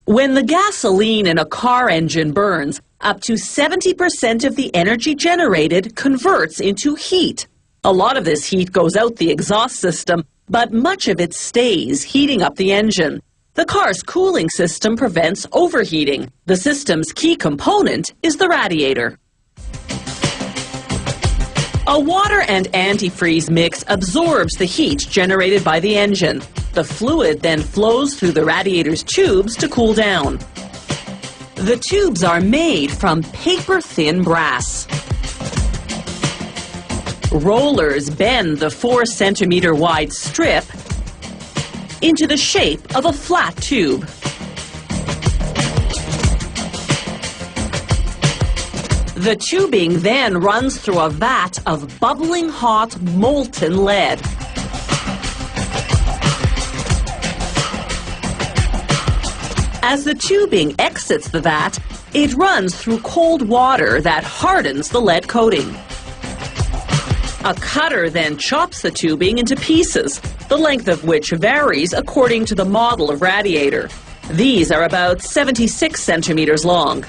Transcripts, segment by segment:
When the gasoline in a car engine burns, up to 70% of the energy generated converts into heat. A lot of this heat goes out the exhaust system, but much of it stays, heating up the engine. The car's cooling system prevents overheating. The system's key component is the radiator. A water and antifreeze mix absorbs the heat generated by the engine. The fluid then flows through the radiator's tubes to cool down. The tubes are made from paper-thin brass. Rollers bend the 4-centimeter wide strip into the shape of a flat tube. The tubing then runs through a vat of bubbling hot molten lead. As the tubing exits the vat, it runs through cold water that hardens the lead coating. A cutter then chops the tubing into pieces, the length of which varies according to the model of radiator. These are about 76 centimeters long.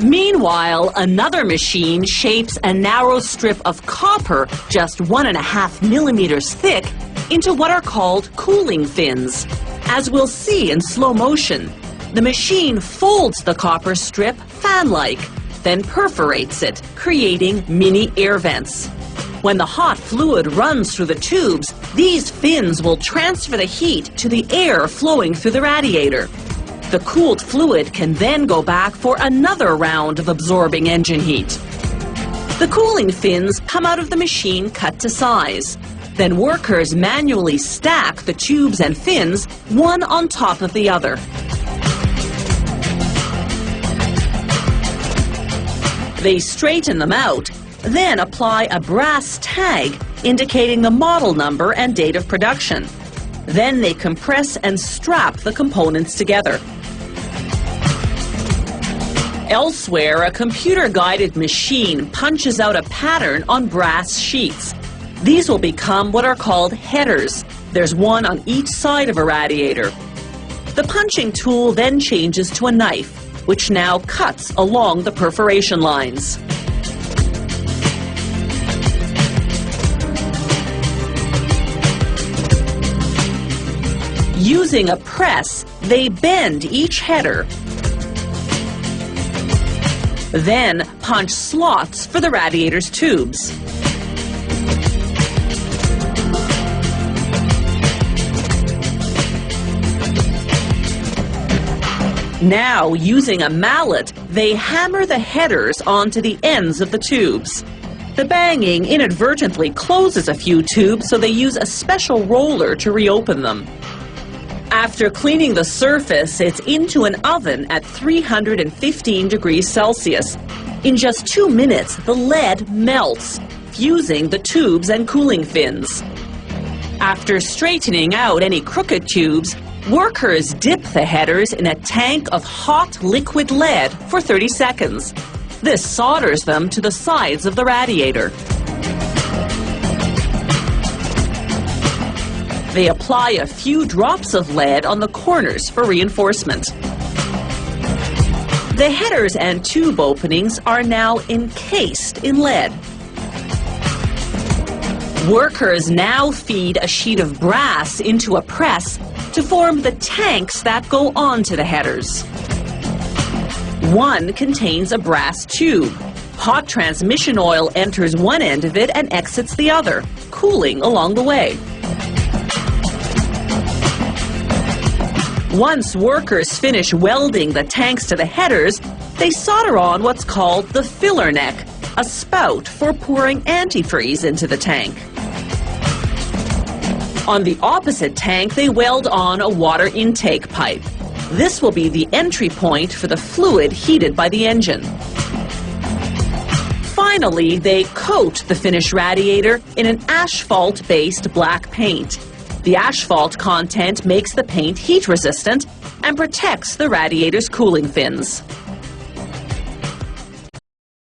Meanwhile, another machine shapes a narrow strip of copper, just 1.5 millimeters thick, into what are called cooling fins. As we'll see in slow motion, the machine folds the copper strip fan-like, then perforates it, creating mini air vents. When the hot fluid runs through the tubes, these fins will transfer the heat to the air flowing through the radiator. The cooled fluid can then go back for another round of absorbing engine heat. The cooling fins come out of the machine cut to size. Then workers manually stack the tubes and fins, one on top of the other. They straighten them out, then apply a brass tag indicating the model number and date of production. Then they compress and strap the components together. Elsewhere, a computer-guided machine punches out a pattern on brass sheets. These will become what are called headers. There's one on each side of a radiator. The punching tool then changes to a knife, which now cuts along the perforation lines. Using a press, they bend each header, then punch slots for the radiator's tubes. Now, using a mallet, they hammer the headers onto the ends of the tubes. The banging inadvertently closes a few tubes, so they use a special roller to reopen them. After cleaning the surface, it's into an oven at 315 degrees Celsius. In just 2 minutes, the lead melts, fusing the tubes and cooling fins. After straightening out any crooked tubes, workers dip the headers in a tank of hot liquid lead for 30 seconds. This solders them to the sides of the radiator. They apply a few drops of lead on the corners for reinforcement. The headers and tube openings are now encased in lead. Workers now feed a sheet of brass into a press to form the tanks that go onto the headers. One contains a brass tube. Hot transmission oil enters one end of it and exits the other, cooling along the way. Once workers finish welding the tanks to the headers, they solder on what's called the filler neck, a spout for pouring antifreeze into the tank. On the opposite tank, they weld on a water intake pipe. This will be the entry point for the fluid heated by the engine. Finally, they coat the finished radiator in an asphalt-based black paint. The asphalt content makes the paint heat resistant and protects the radiator's cooling fins.